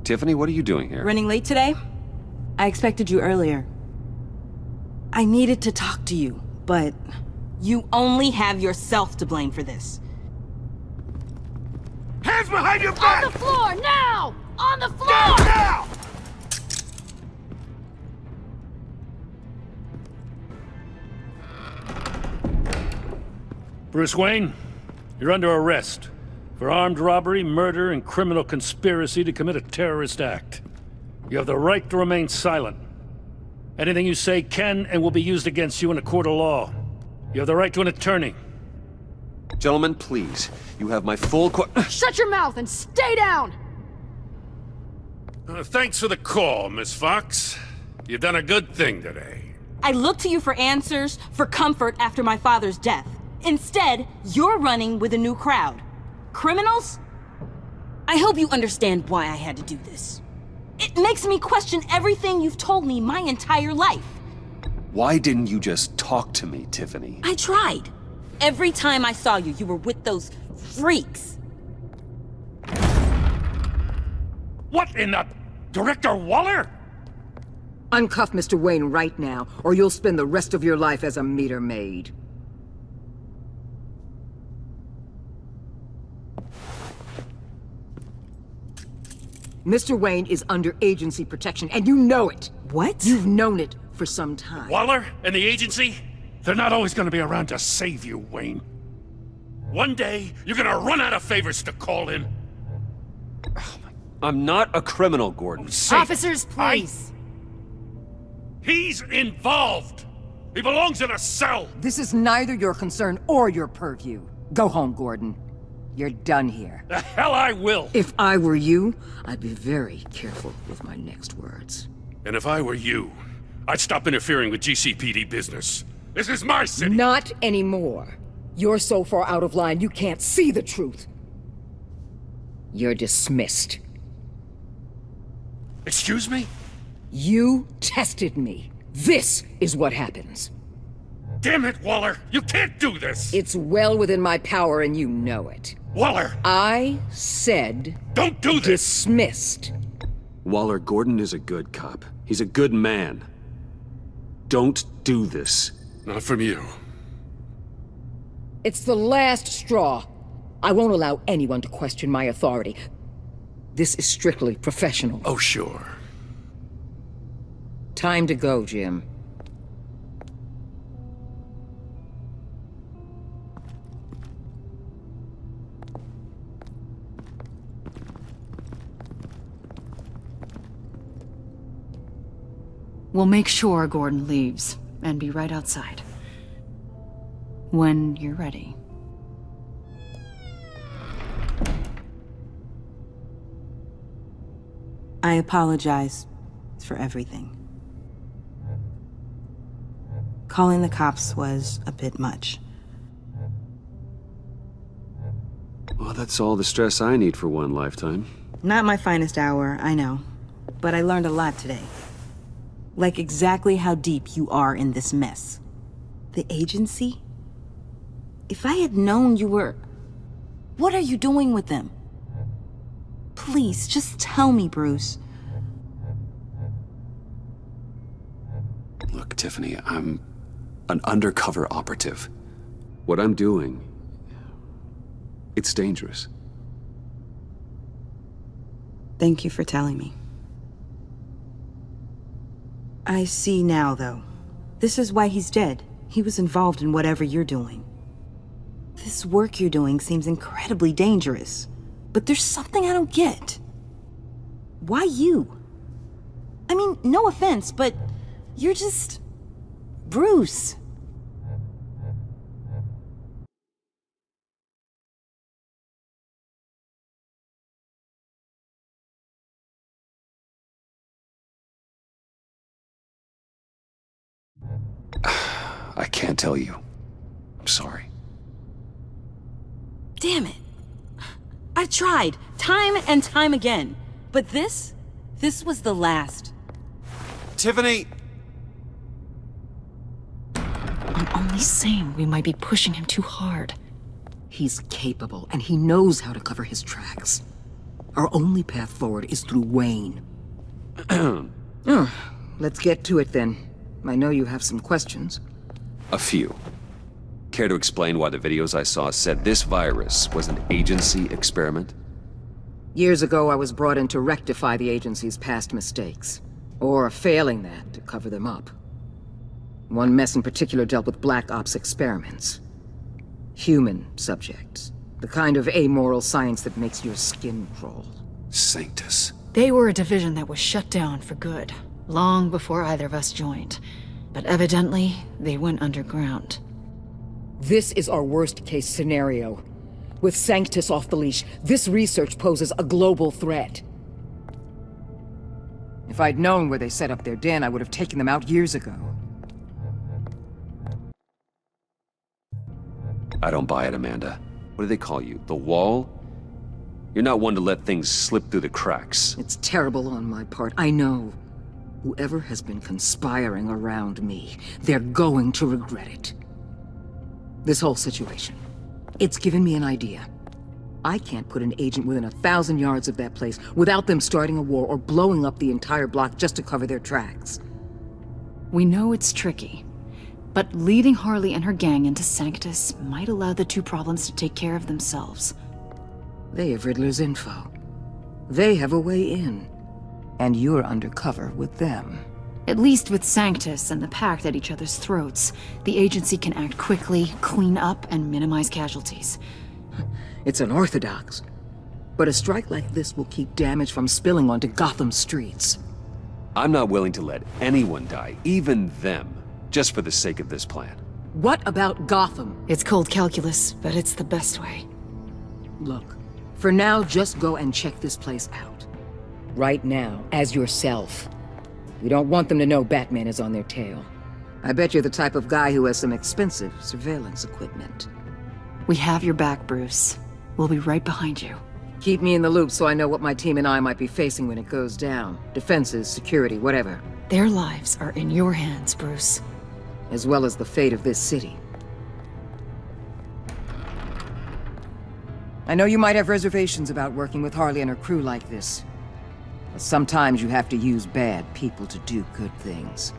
Tiffany, what are you doing here? Running late today? I expected you earlier. I needed to talk to you, but you only have yourself to blame for this. Hands behind your back! On the floor, now! On the floor! Down now! Bruce Wayne, you're under arrest for armed robbery, murder, and criminal conspiracy to commit a terrorist act. You have the right to remain silent. Anything you say can and will be used against you in a court of law. You have the right to an attorney. Gentlemen, please. You have my full Shut your mouth and stay down! Thanks for the call, Miss Fox. You've done a good thing today. I looked to you for answers, for comfort after my father's death. Instead, you're running with a new crowd. Criminals? I hope you understand why I had to do this. It makes me question everything you've told me my entire life. Why didn't you just talk to me, Tiffany? I tried. Every time I saw you, you were with those freaks. What in the... Director Waller? Uncuff Mr. Wayne right now, or you'll spend the rest of your life as a meter maid. Mr. Wayne is under agency protection, and you know it. What? You've known it for some time. Waller and the agency? They're not always gonna be around to save you, Wayne. One day, you're gonna run out of favors to call in. I'm not a criminal, Gordon. Officers, please. He's involved! He belongs in a cell! This is neither your concern or your purview. Go home, Gordon. You're done here. The hell I will! If I were you, I'd be very careful with my next words. And if I were you, I'd stop interfering with GCPD business. This is my city! Not anymore. You're so far out of line you can't see the truth. You're dismissed. Excuse me? You tested me. This is what happens. Damn it, Waller! You can't do this! It's well within my power and you know it. Waller! I said... Don't do this! Dismissed. Waller, Gordon is a good cop. He's a good man. Don't do this. Not from you. It's the last straw. I won't allow anyone to question my authority. This is strictly professional. Oh, sure. Time to go, Jim. We'll make sure Gordon leaves, and be right outside. When you're ready. I apologize for everything. Calling the cops was a bit much. Well, that's all the stress I need for one lifetime. Not my finest hour, I know. But I learned a lot today. Like exactly how deep you are in this mess. The agency? If I had known you were... What are you doing with them? Please, just tell me, Bruce. Look, Tiffany, I'm an undercover operative. What I'm doing, it's dangerous. Thank you for telling me. I see now, though. This is why he's dead. He was involved in whatever you're doing. This work you're doing seems incredibly dangerous. But there's something I don't get. Why you? I mean, no offense, but you're just... Bruce. I can't tell you. I'm sorry. Damn it. I've tried, time and time again. But this was the last. Tiffany! I'm only saying we might be pushing him too hard. He's capable, and he knows how to cover his tracks. Our only path forward is through Wayne. Oh, let's get to it then. I know you have some questions. A few. Care to explain why the videos I saw said this virus was an agency experiment? Years ago, I was brought in to rectify the agency's past mistakes. Or, failing that, to cover them up. One mess in particular dealt with Black Ops experiments. Human subjects. The kind of amoral science that makes your skin crawl. Sanctus. They were a division that was shut down for good, long before either of us joined. But evidently, they went underground. This is our worst-case scenario. With Sanctus off the leash, this research poses a global threat. If I'd known where they set up their den, I would have taken them out years ago. I don't buy it, Amanda. What do they call you? The Wall? You're not one to let things slip through the cracks. It's terrible on my part, I know. Whoever has been conspiring around me, they're going to regret it. This whole situation, it's given me an idea. I can't put an agent within 1,000 yards of that place without them starting a war or blowing up the entire block just to cover their tracks. We know it's tricky, but leading Harley and her gang into Sanctus might allow the two problems to take care of themselves. They have Riddler's info. They have a way in. And you're undercover with them. At least with Sanctus and the Pact at each other's throats, the agency can act quickly, clean up, and minimize casualties. It's unorthodox. But a strike like this will keep damage from spilling onto Gotham streets. I'm not willing to let anyone die, even them, just for the sake of this plan. What about Gotham? It's cold calculus, but it's the best way. Look, for now, just go and check this place out. Right now, as yourself. We don't want them to know Batman is on their tail. I bet you're the type of guy who has some expensive surveillance equipment. We have your back, Bruce. We'll be right behind you. Keep me in the loop so I know what my team and I might be facing when it goes down. Defenses, security, whatever. Their lives are in your hands, Bruce. As well as the fate of this city. I know you might have reservations about working with Harley and her crew like this. But sometimes you have to use bad people to do good things.